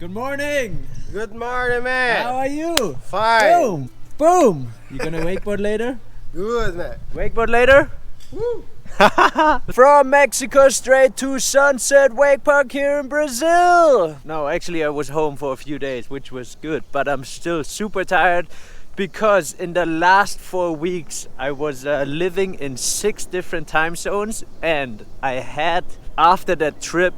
Good morning! Good morning, man! How are you? Fine! Boom! Boom! You gonna wakeboard later? Good, man! Wakeboard later? Woo! From Mexico straight to Sunset Wake Park here in Brazil! No, actually I was home for a few days, which was good, but I'm still super tired because in the last 4 weeks I was living in 6 different time zones, and I had, after that trip,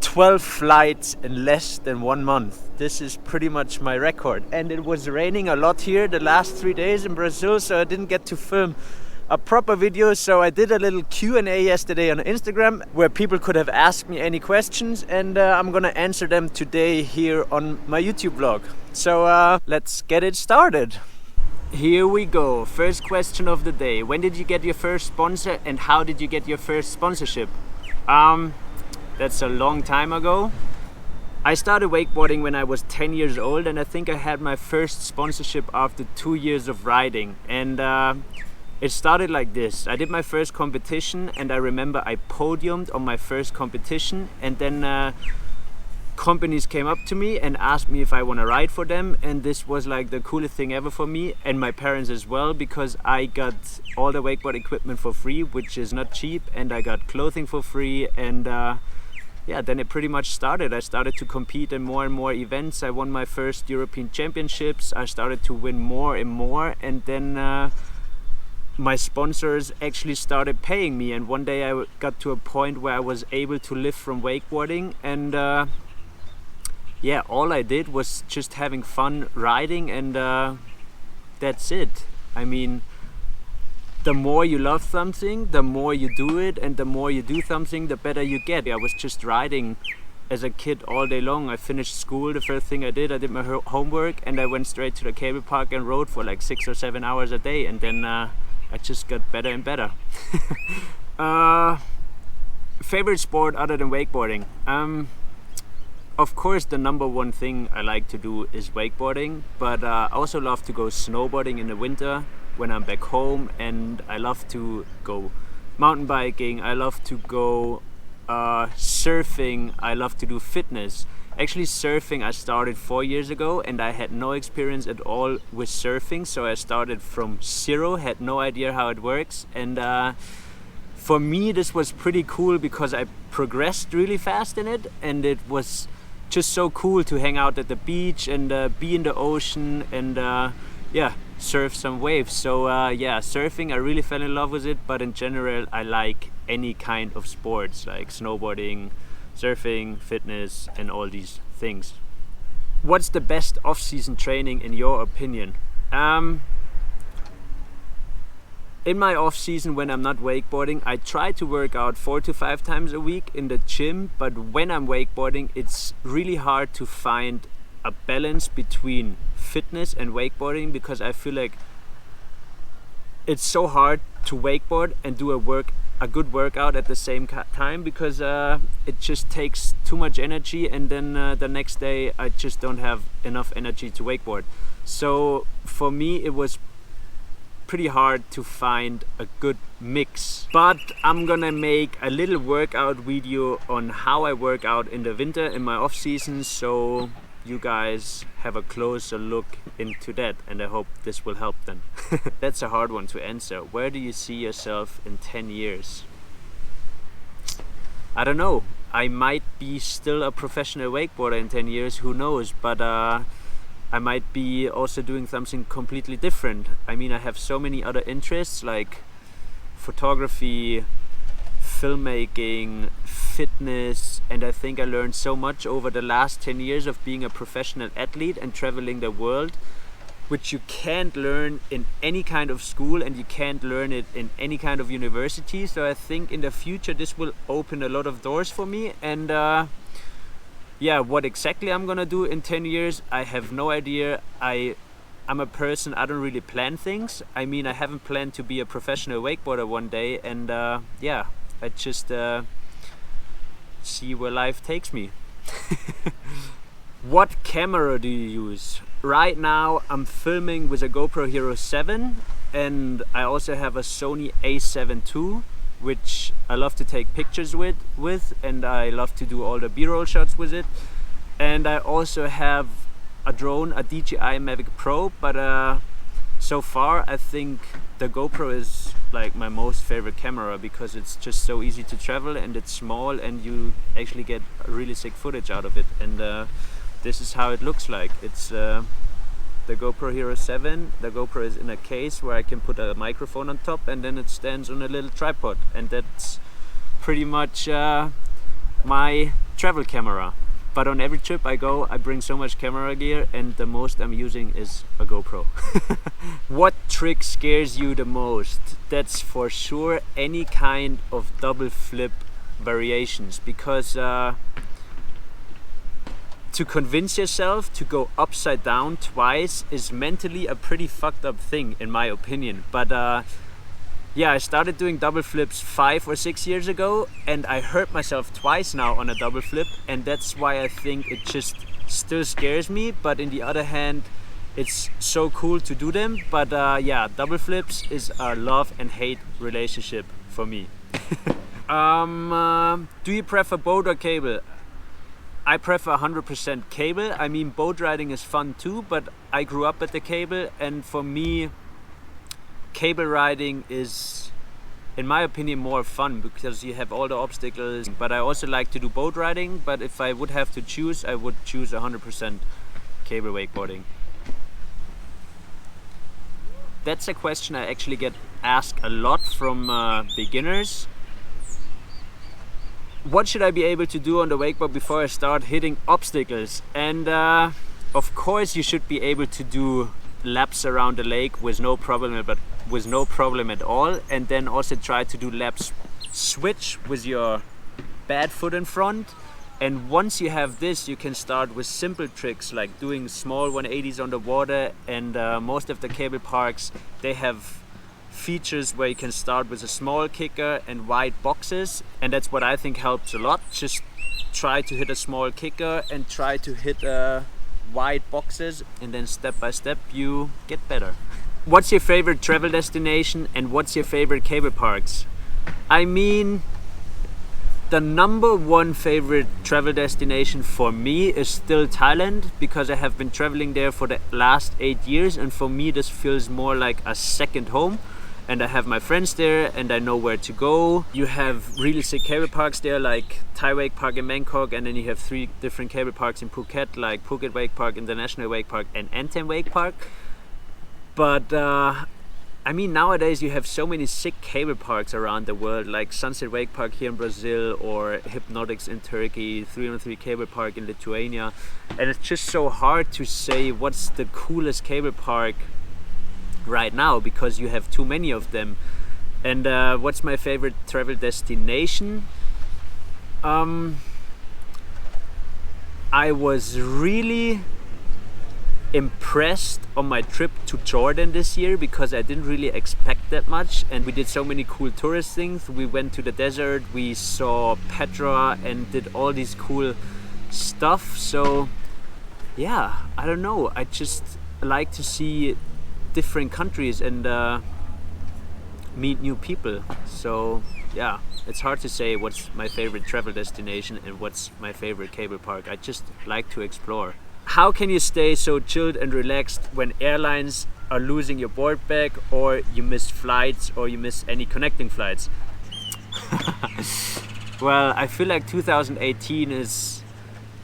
12 flights in less than 1 month. This is pretty much my record. And it was raining a lot here the last 3 days in Brazil, so I didn't get to film a proper video. So I did a little Q&A yesterday on Instagram where people could have asked me any questions, and I'm gonna answer them today here on my YouTube vlog. So let's get it started. Here we go. First question of the day. When did you get your first sponsor and how did you get your first sponsorship? That's a long time ago. I started wakeboarding when I was 10 years old, and I think I had my first sponsorship after 2 years of riding. And it started like this. I did my first competition, and I remember I podiumed on my first competition, and then companies came up to me and asked me if I want to ride for them, and this was like the coolest thing ever for me and my parents as well, because I got all the wakeboard equipment for free, which is not cheap, and I got clothing for free, and yeah, then it pretty much started. I started to compete in more and more events. I won my first European Championships. I started to win more and more, and then my sponsors actually started paying me, and one day I got to a point where I was able to live from wakeboarding, and yeah, all I did was just having fun riding, and that's it. I mean, the more you love something, the more you do it, and the more you do something, the better you get. I was just riding as a kid all day long. I finished school, the first thing I did my homework, and I went straight to the cable park and rode for like 6 or 7 hours a day, and then I just got better and better. Favorite sport other than wakeboarding? Of course, the number one thing I like to do is wakeboarding, but I also love to go snowboarding in the winter when I'm back home, and I love to go mountain biking, I love to go surfing, I love to do fitness. Actually, surfing I started 4 years ago, and I had no experience at all with surfing, so I started from zero, had no idea how it works, and for me this was pretty cool because I progressed really fast in it, and it was just so cool to hang out at the beach and be in the ocean and yeah, surf some waves. So yeah, surfing, I really fell in love with it, but in general I like any kind of sports like snowboarding, surfing, fitness, and all these things. What's the best off-season training in your opinion? In my off-season, when I'm not wakeboarding, I try to work out 4 to 5 times a week in the gym, but when I'm wakeboarding, it's really hard to find a balance between fitness and wakeboarding, because I feel like it's so hard to wakeboard and do a good workout at the same time, because it just takes too much energy, and then the next day I just don't have enough energy to wakeboard. So for me it was pretty hard to find a good mix, but I'm gonna make a little workout video on how I work out in the winter in my off season, so you guys have a closer look into that, and I hope this will help them. That's a hard one to answer. Where do you see yourself in 10 years? I don't know. I might be still a professional wakeboarder in 10 years, who knows, but I might be also doing something completely different. I mean, I have so many other interests like photography, filmmaking, fitness, and I think I learned so much over the last 10 years of being a professional athlete and traveling the world, which you can't learn in any kind of school, and you can't learn it in any kind of university. So I think in the future this will open a lot of doors for me, and yeah, what exactly I'm gonna do in 10 years, I have no idea. I'm a person, I don't really plan things. I mean, I haven't planned to be a professional wakeboarder one day, and yeah, I just see where life takes me. What camera do you use? Right now I'm filming with a GoPro Hero 7, and I also have a Sony A7 II, which I love to take pictures with, and I love to do all the B-roll shots with it. And I also have a drone, a DJI Mavic Pro, but so far I think the GoPro is like my most favorite camera because it's just so easy to travel and it's small and you actually get really sick footage out of it. And this is how it looks like. It's the GoPro Hero 7. The GoPro is in a case where I can put a microphone on top and then it stands on a little tripod, and that's pretty much my travel camera. But on every trip I go, I bring so much camera gear, and the most I'm using is a GoPro. What trick scares you the most? That's for sure any kind of double flip variations, because to convince yourself to go upside down twice is mentally a pretty fucked up thing in my opinion. But yeah, I started doing double flips 5 or 6 years ago, and I hurt myself twice now on a double flip, and that's why I think it just still scares me. But in the other hand, it's so cool to do them. But yeah, double flips is a love and hate relationship for me. Do you prefer boat or cable? I prefer 100% cable. I mean, boat riding is fun too, but I grew up with the cable, and for me, cable riding is, in my opinion, more fun because you have all the obstacles. But I also like to do boat riding, but if I would have to choose, I would choose 100% cable wakeboarding. That's a question I actually get asked a lot from beginners. What should I be able to do on the wakeboard before I start hitting obstacles? And of course you should be able to do laps around the lake with no problem at all, and then also try to do laps switch with your bad foot in front. And once you have this, you can start with simple tricks like doing small 180s on the water, and most of the cable parks, they have features where you can start with a small kicker and wide boxes, and that's what I think helps a lot. Just try to hit a small kicker and try to hit wide boxes, and then step by step you get better. What's your favorite travel destination and what's your favorite cable parks? I mean, the number one favorite travel destination for me is still Thailand, because I have been traveling there for the last 8 years, and for me this feels more like a second home. And I have my friends there and I know where to go. You have really sick cable parks there like Thai Wake Park in Bangkok, and then you have 3 different cable parks in Phuket like Phuket Wake Park, International Wake Park and Anthem Wake Park. But I mean, nowadays you have so many sick cable parks around the world, like Sunset Wake Park here in Brazil, or Hypnotics in Turkey, 303 Cable Park in Lithuania. And it's just so hard to say what's the coolest cable park right now, because you have too many of them. And what's my favorite travel destination? I was really impressed on my trip to Jordan this year, because I didn't really expect that much, and we did so many cool tourist things. We went to the desert, we saw Petra and did all these cool stuff. So yeah, I don't know, I just like to see different countries and meet new people. So yeah, it's hard to say what's my favorite travel destination and what's my favorite cable park. I just like to explore. How can you stay so chilled and relaxed when airlines are losing your board bag, or you miss flights, or you miss any connecting flights? Well, I feel like 2018 is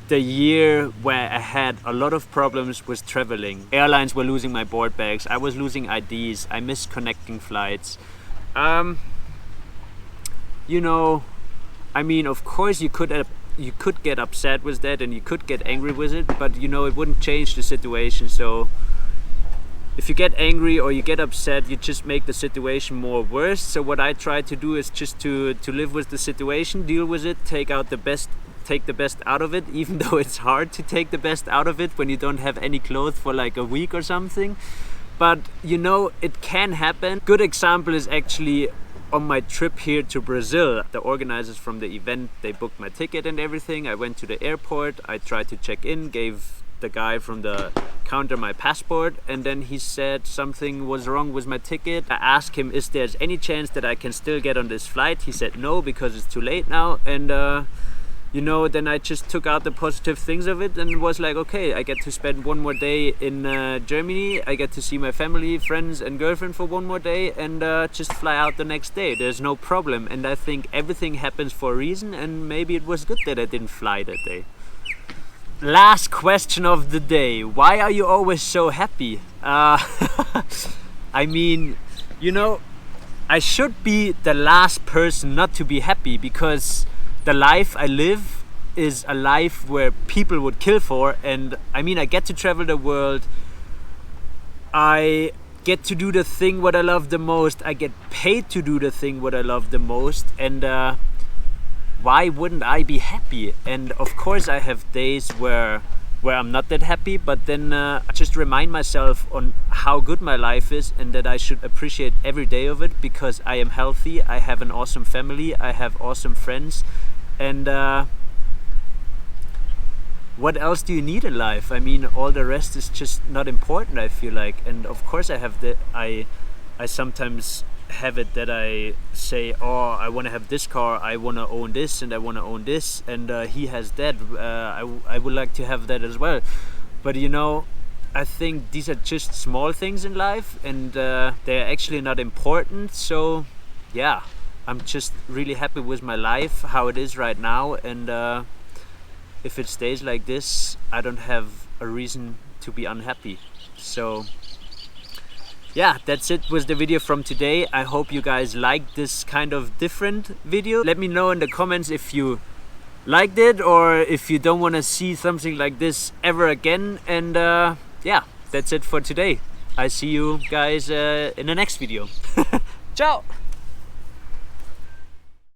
the year where I had a lot of problems with traveling. Airlines were losing my board bags, I was losing IDs, I missed connecting flights. You know, I mean, of course you could get upset with that and you could get angry with it, but you know, it wouldn't change the situation. So if you get angry or you get upset, you just make the situation more worse. So what I try to do is just to live with the situation, deal with it, take the best out of it, even though it's hard to take the best out of it when you don't have any clothes for like a week or something. But you know, it can happen. Good example is actually on my trip here to Brazil. The organizers from the event, they booked my ticket and everything. I went to the airport, I tried to check in, gave the guy from the counter my passport, and then he said something was wrong with my ticket. I asked him, is there any chance that I can still get on this flight? He said no, because it's too late now. And you know, then I just took out the positive things of it and was like, okay, I get to spend one more day in Germany. I get to see my family, friends and girlfriend for one more day, and just fly out the next day. There's no problem. And I think everything happens for a reason, and maybe it was good that I didn't fly that day. Last question of the day. Why are you always so happy? I mean, you know, I should be the last person not to be happy, because the life I live is a life where people would kill for. And I mean, I get to travel the world. I get to do the thing what I love the most. I get paid to do the thing what I love the most. And why wouldn't I be happy? And of course I have days where I'm not that happy, but then I just remind myself on how good my life is, and that I should appreciate every day of it, because I am healthy, I have an awesome family, I have awesome friends, and what else do you need in life? I mean, all the rest is just not important, I feel like. And of course I sometimes have it that I say, oh, I want to have this car, I want to own this, and I want to own this, and he has that, I would like to have that as well. But you know, I think these are just small things in life, and they're actually not important. So yeah, I'm just really happy with my life, how it is right now, and if it stays like this, I don't have a reason to be unhappy. So yeah, that's it with the video from today. I hope you guys liked this kind of different video. Let me know in the comments if you liked it, or if you don't want to see something like this ever again. And yeah, that's it for today. I see you guys in the next video. Ciao!